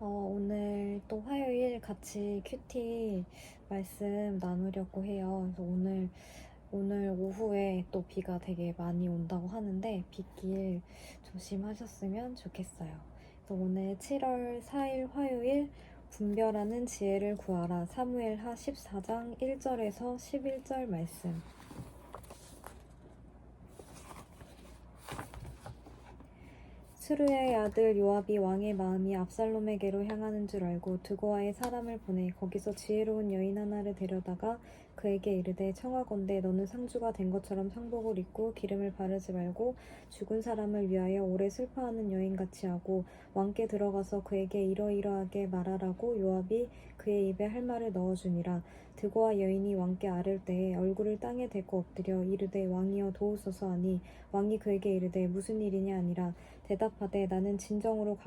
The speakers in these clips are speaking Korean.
오늘 또 화요일 같이 큐티 말씀 나누려고 해요. 그래서 오늘 오후에 또 비가 되게 많이 온다고 하는데 빗길 조심하셨으면 좋겠어요. 그래서 오늘 7월 4일 화요일 분별하는 지혜를 구하라 사무엘하 14장 1절에서 11절 말씀. 스루야의 아들 요압이 왕의 마음이 압살롬에게로 향하는 줄 알고 드고아의 사람을 보내 거기서 지혜로운 여인 하나를 데려다가 그에게 이르되 청하건대 너는 상주가 된 것처럼 상복을 입고 기름을 바르지 말고 죽은 사람을 위하여 오래 슬퍼하는 여인같이 하고 왕께 들어가서 그에게 이러이러하게 말하라고 요압이 그의 입에 할 말을 넣어주니라. 드고아 여인이 왕께 아를 때에 얼굴을 땅에 대고 엎드려 이르되 왕이여 도우소서 하니 왕이 그에게 이르되 무슨 일이냐 하니라. 대답하되 나는 진정으로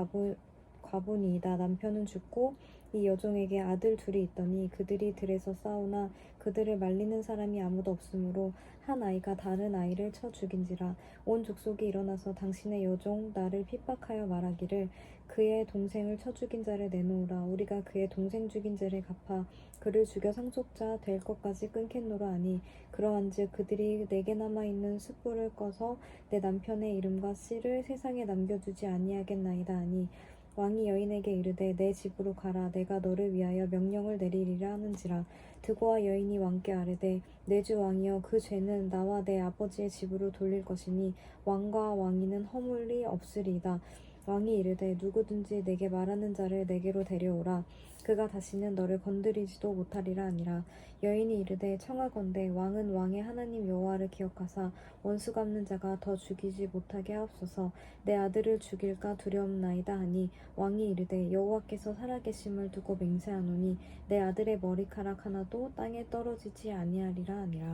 과부니이다. 남편은 죽고 이 여종에게 아들 둘이 있더니 그들이 들에서 싸우나 그들을 말리는 사람이 아무도 없으므로 한 아이가 다른 아이를 쳐 죽인지라. 온 족속이 일어나서 당신의 여종 나를 핍박하여 말하기를 그의 동생을 쳐 죽인 자를 내놓으라. 우리가 그의 동생 죽인 죄를 갚아 그를 죽여 상속자 될 것까지 끊겠노라 하니 그러한즉 그들이 내게 남아있는 숯불을 꺼서 내 남편의 이름과 씨를 세상에 남겨두지 아니하겠나이다 하니 왕이 여인에게 이르되 내 집으로 가라. 내가 너를 위하여 명령을 내리리라 하는지라. 드고아 여인이 왕께 아뢰되 내 주 왕이여 그 죄는 나와 내 아버지의 집으로 돌릴 것이니 왕과 왕위는 허물이 없으리이다. 왕이 이르되 누구든지 내게 말하는 자를 내게로 데려오라. 그가 다시는 너를 건드리지도 못하리라 하니라. 여인이 이르되 청하건대 왕은 왕의 하나님 여호와를 기억하사 원수 갚는 자가 더 죽이지 못하게 하옵소서. 내 아들을 죽일까 두려움나이다 하니 왕이 이르되 여호와께서 살아계심을 두고 맹세하노니 내 아들의 머리카락 하나도 땅에 떨어지지 아니하리라 하니라.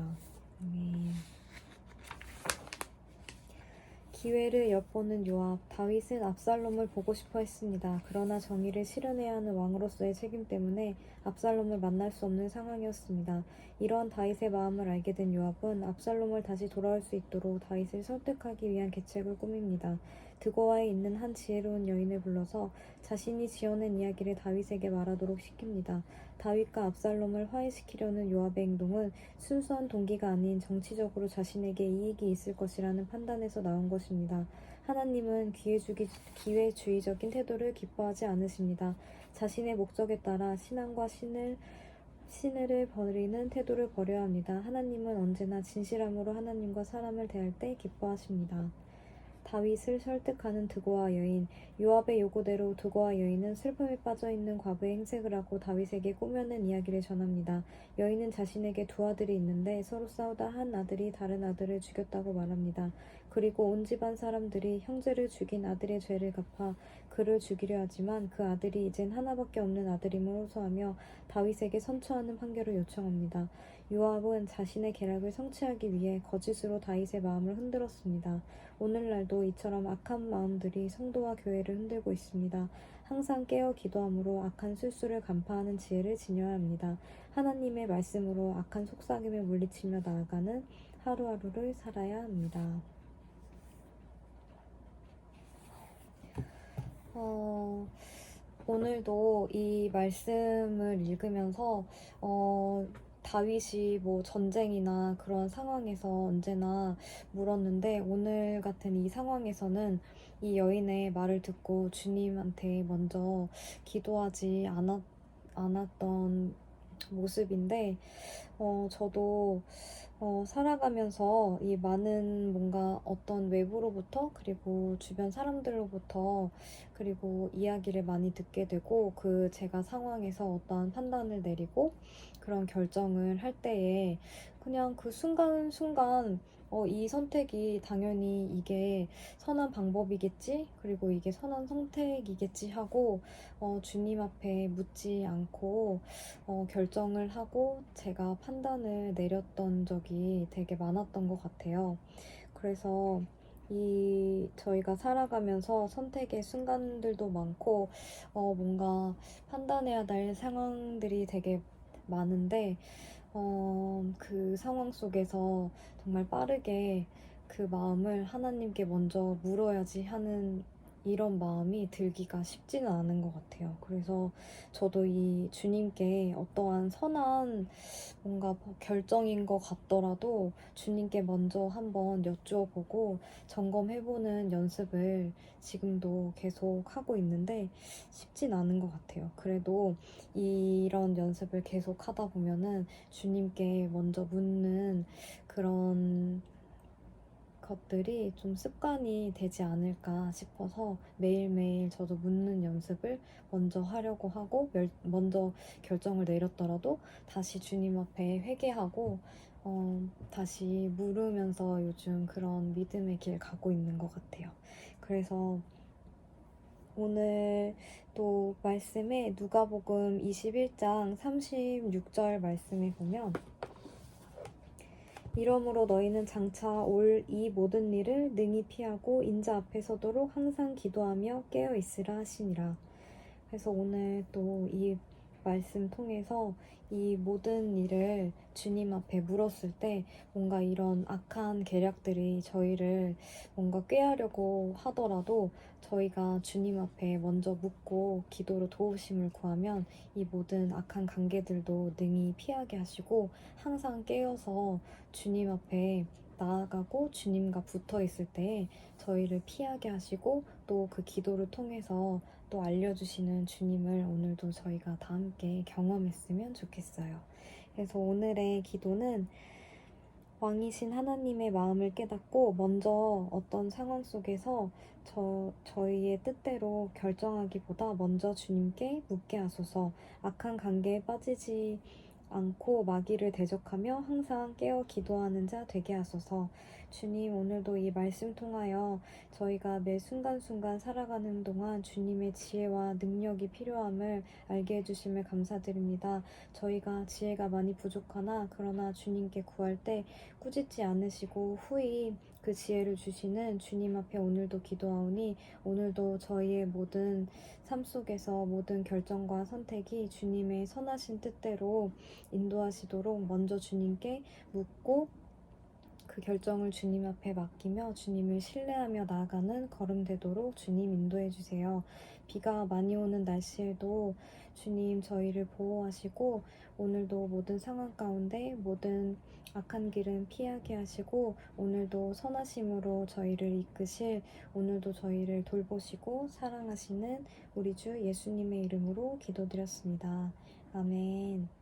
아멘. 기회를 엿보는 요압. 다윗은 압살롬을 보고 싶어 했습니다. 그러나 정의를 실현해야 하는 왕으로서의 책임 때문에 압살롬을 만날 수 없는 상황이었습니다. 이러한 다윗의 마음을 알게 된 요압은 압살롬을 다시 돌아올 수 있도록 다윗을 설득하기 위한 계책을 꾸밉니다. 드고아에 있는 한 지혜로운 여인을 불러서 자신이 지어낸 이야기를 다윗에게 말하도록 시킵니다. 다윗과 압살롬을 화해시키려는 요압의 행동은 순수한 동기가 아닌 정치적으로 자신에게 이익이 있을 것이라는 판단에서 나온 것입니다. 하나님은 기회주의적인 태도를 기뻐하지 않으십니다. 자신의 목적에 따라 신앙과 신의를 버리는 태도를 버려야 합니다. 하나님은 언제나 진실함으로 하나님과 사람을 대할 때 기뻐하십니다. 다윗을 설득하는 드고아 여인. 요압의 요구대로 드고아 여인은 슬픔에 빠져있는 과부의 행색을 하고 다윗에게 꾸며낸 이야기를 전합니다. 여인은 자신에게 두 아들이 있는데 서로 싸우다 한 아들이 다른 아들을 죽였다고 말합니다. 그리고 온 집안 사람들이 형제를 죽인 아들의 죄를 갚아 그를 죽이려 하지만 그 아들이 이젠 하나밖에 없는 아들임을 호소하며 다윗에게 선처하는 판결을 요청합니다. 요압은 자신의 계략을 성취하기 위해 거짓으로 다윗의 마음을 흔들었습니다. 오늘날도 이처럼 악한 마음들이 성도와 교회를 흔들고 있습니다. 항상 깨어 기도함으로 악한 술수를 간파하는 지혜를 지녀야 합니다. 하나님의 말씀으로 악한 속삭임을 물리치며 나아가는 하루하루를 살아야 합니다. 오늘도 이 말씀을 읽으면서 다윗이 뭐 전쟁이나 그런 상황에서 언제나 물었는데 오늘 같은 이 상황에서는 이 여인의 말을 듣고 주님한테 먼저 기도하지 않았던 모습인데 저도 살아가면서 이 많은 뭔가 어떤 외부로부터 그리고 주변 사람들로부터 그리고 이야기를 많이 듣게 되고 그 제가 상황에서 어떠한 판단을 내리고 그런 결정을 할 때에 그냥 그 순간순간 이 선택이 당연히 이게 선한 방법이겠지 그리고 이게 선한 선택이겠지 하고 주님 앞에 묻지 않고 결정을 하고 제가 판단을 내렸던 적이 되게 많았던 것 같아요. 그래서 저희가 살아가면서 선택의 순간들도 많고 뭔가 판단해야 될 상황들이 되게 많은데 그 상황 속에서 정말 빠르게 그 마음을 하나님께 먼저 물어야지 하는 이런 마음이 들기가 쉽지는 않은 것 같아요. 그래서 저도 이 주님께 어떠한 선한 뭔가 결정인 것 같더라도 주님께 먼저 한번 여쭈어보고 점검해보는 연습을 지금도 계속 하고 있는데 쉽진 않은 것 같아요. 그래도 이런 연습을 계속 하다 보면은 주님께 먼저 묻는 그런 것들이 좀 습관이 되지 않을까 싶어서 매일매일 저도 묻는 연습을 먼저 하려고 하고 먼저 결정을 내렸더라도 다시 주님 앞에 회개하고 다시 물으면서 요즘 그런 믿음의 길 가고 있는 것 같아요. 그래서 오늘 또 말씀에 누가복음 21장 36절 말씀에 보면 이러므로 너희는 장차 올 이 모든 일을 능히 피하고 인자 앞에 서도록 항상 기도하며 깨어 있으라 하시니라. 그래서 오늘 또 이 말씀 통해서 이 모든 일을 주님 앞에 물었을 때 뭔가 이런 악한 계략들이 저희를 뭔가 꾀하려고 하더라도 저희가 주님 앞에 먼저 묻고 기도로 도우심을 구하면 이 모든 악한 관계들도 능히 피하게 하시고 항상 깨어서 주님 앞에 나아가고 주님과 붙어 있을 때 저희를 피하게 하시고 또 그 기도를 통해서 또 알려주시는 주님을 오늘도 저희가 다 함께 경험했으면 좋겠어요. 그래서 오늘의 기도는 왕이신 하나님의 마음을 깨닫고 먼저 어떤 상황 속에서 저희의 뜻대로 결정하기보다 먼저 주님께 묻게 하소서. 악한 관계에 빠지지 않고 마귀를 대적하며 항상 깨어 기도하는 자 되게 하소서. 주님, 오늘도 이 말씀 통하여 저희가 매 순간순간 살아가는 동안 주님의 지혜와 능력이 필요함을 알게 해주심을 감사드립니다. 저희가 지혜가 많이 부족하나 그러나 주님께 구할 때 꾸짖지 않으시고 후히 그 지혜를 주시는 주님 앞에 오늘도 기도하오니 오늘도 저희의 모든 삶 속에서 모든 결정과 선택이 주님의 선하신 뜻대로 인도하시도록 먼저 주님께 묻고 그 결정을 주님 앞에 맡기며 주님을 신뢰하며 나아가는 걸음 되도록 주님 인도해 주세요. 비가 많이 오는 날씨에도 주님 저희를 보호하시고 오늘도 모든 상황 가운데 모든 악한 길은 피하게 하시고 오늘도 선하심으로 저희를 이끄실 오늘도 저희를 돌보시고 사랑하시는 우리 주 예수님의 이름으로 기도드렸습니다. 아멘.